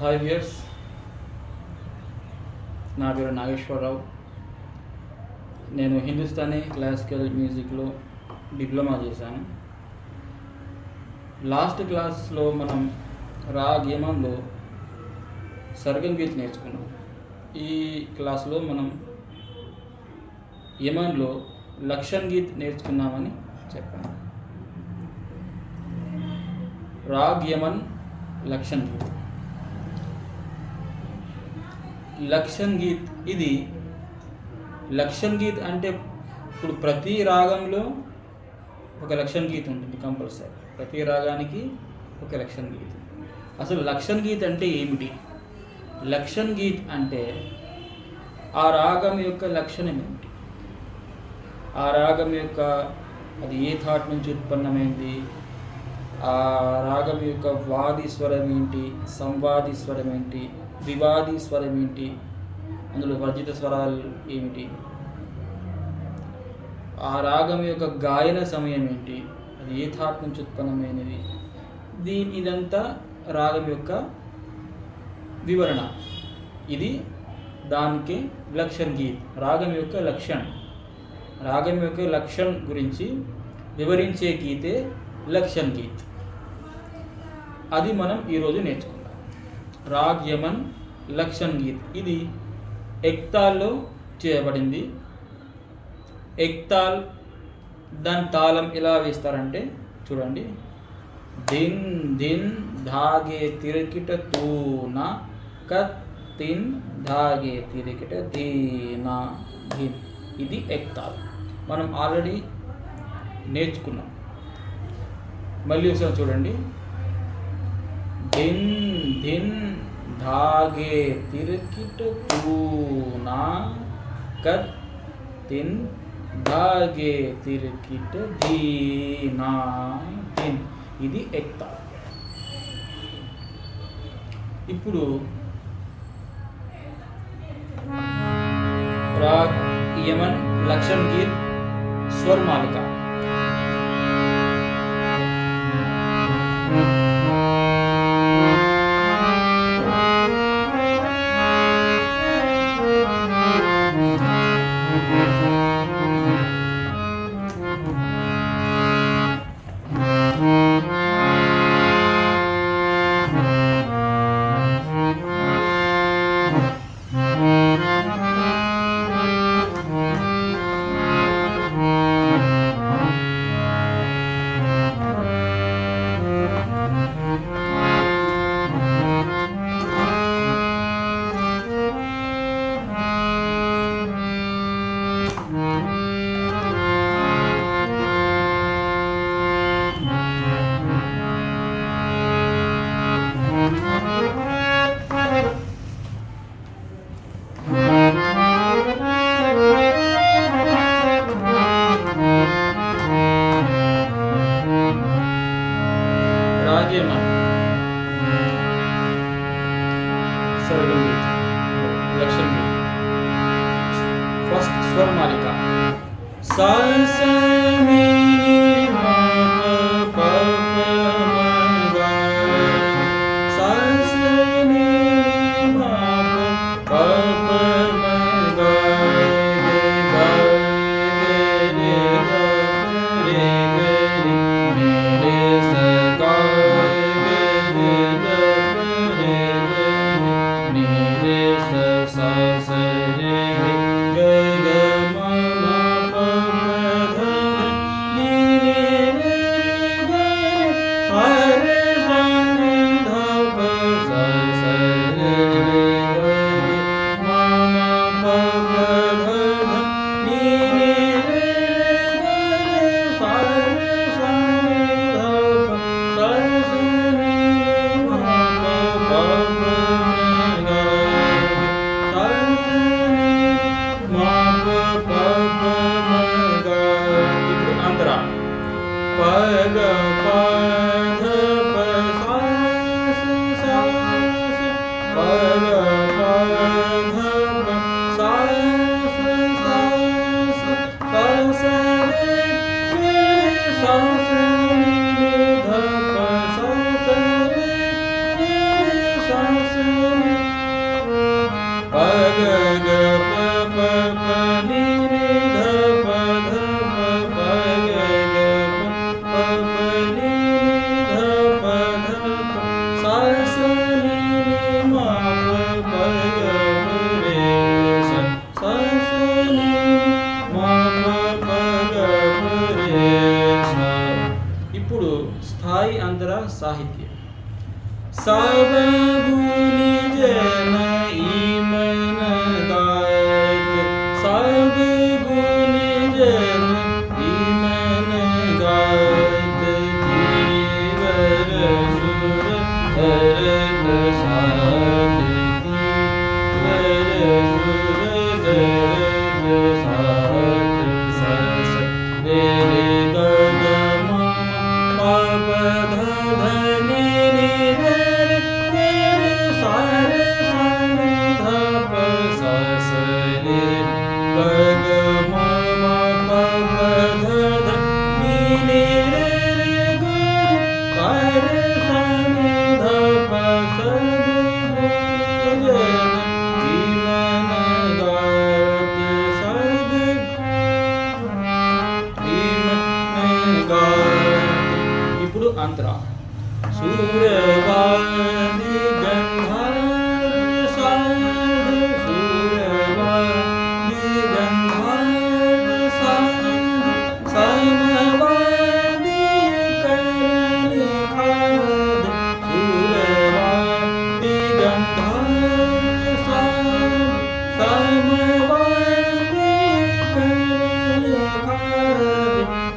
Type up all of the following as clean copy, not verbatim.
Hi viewers, నా పేరు నాగేశ్వరరావు. నేను హిందుస్థానీ క్లాసికల్ మ్యూజిక్లో డిప్లొమా చేశాను. లాస్ట్ క్లాస్లో మనం రాగ్ యమన్లో సర్గం గీత్ నేర్చుకున్నాం. ఈ క్లాస్లో మనం యమన్లో లక్షన్ గీత్ నేర్చుకున్నామని చెప్పాను. రాగ్ యమన్ లక్షన్ గీత్. లక్షన్ గీత్ ఇది లక్షన్ గీత్ అంటే ఇప్పుడు ప్రతి రాగంలో ఒక లక్షన్ గీత్ ఉంటుంది కంపల్సరీ. ప్రతి రాగానికి ఒక లక్షన్ గీత్. అసలు లక్షన్ గీత్ అంటే ఏమిటి? లక్షన్ గీత్ అంటే ఆ రాగం యొక్క లక్షణం ఏమిటి, ఆ రాగం యొక్క అది ఏ థాట్ నుంచి ఉత్పన్నమైంది, ఆ రాగం యొక్క వాది స్వరం ఏంటి, సంవాది స్వరం ఏంటి, వివాది స్వరం ఏంటి, అందులో వర్జిత స్వరాలు ఏమిటి, ఆ రాగం యొక్క గాయన సమయం ఏంటి, అది ఏ థాట్ నుంచి ఉత్పన్నమైనది, ఇదంతా రాగం యొక్క వివరణ. ఇది దానికి లక్షన్ గీత్. రాగం యొక్క లక్షణ్, రాగం యొక్క లక్షణ్ గురించి వివరించే గీతే లక్షన్ గీత్. అది మనం ఈరోజు నేర్చుకుందాం. రాగ్ యమన్ లక్షన్ గీత్ ఇది ఎక్తాల్లో చేయబడింది. ఎక్తాల్ దాని తాళం ఎలా వేస్తారంటే చూడండి. దిన్ దిన్ ధాగే తిరకిట తూనా కత్ తిన్ ధాగే తిరకిట ధీనా ధిన్. ఇది ఎక్తాల్. మనం ఆల్రెడీ నేర్చుకున్నాం. మళ్ళీ ఒకసారి చూడండి. దిన్ దిన్ ధాగే తిరకిట తూనా కత్ తిన్ ధాగే తిరకిట ధీనా ధిన్. ఇది ఎక్తాల్. ఇప్పుడు రాగ్ యమన్ లక్షన్ గీత్ స్వర్మాలిక. राग यमन सरगम गीत लक्ष्य गीत. फर्स्ट स्वर मालिका सा सा नी नी मा पा पा मा गा. सा सा नी नी मा पा पा मा गा गा रे गा रे गा रे रे सा गा रे गा रे गा रे सा सा सा रे गा गा मा मा पा पा धा साहित्य सब गुनी जन ईमन गात सब गुनी जन ईमन गात जीवर सुर धरत साधती वर सुर धरत साध सस रे रे ग ग म प प ध ध नि नि रे रे रे सा रे सा नि ध प सा स रे ग ग म प प ध ध नि नि रे रे ग सा रे सा नि ध प सब गुण जन जीवन गात सब ఇప్పుడు అంతరా సూరవాణి గంధార సాధు సూరవాణి గంధార సాధు సమవాది కరుణి ఖాద్ సూరవాణి గంధార సాధు సమవాది కరుణి ఖాద్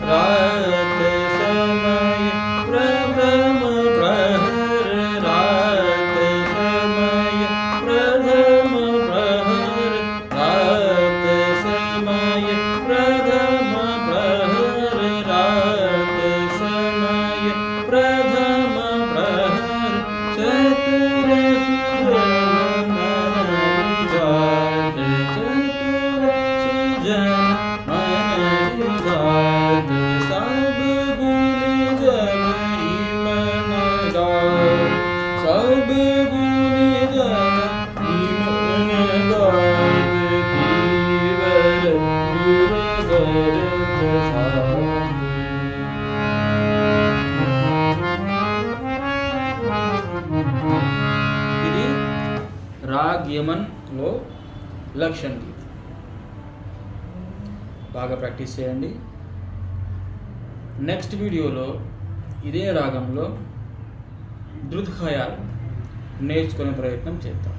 रात समय प्रभ्रम प्रहर रात समय प्रथम प्रहर रात समय प्रथम प्रहर रात समय प्रथम प्रहर चतुर सुजन जात चतुर सुजन गात सब गुण जन ईमन गात सब गुण जन ईमन गात धीवर सुर धरत साध ఇది రాగ్ యమన్ లో లక్షణ్ గీత్ బాగా ప్రాక్టీస్ చేయండి. నెక్స్ట్ వీడియోలో ఇదే రాగంలో ధృత్ ఖయాల్ నేర్చుకునే ప్రయత్నం చేద్దాం.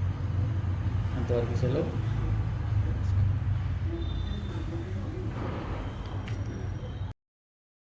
అంతవరకు సెలవు.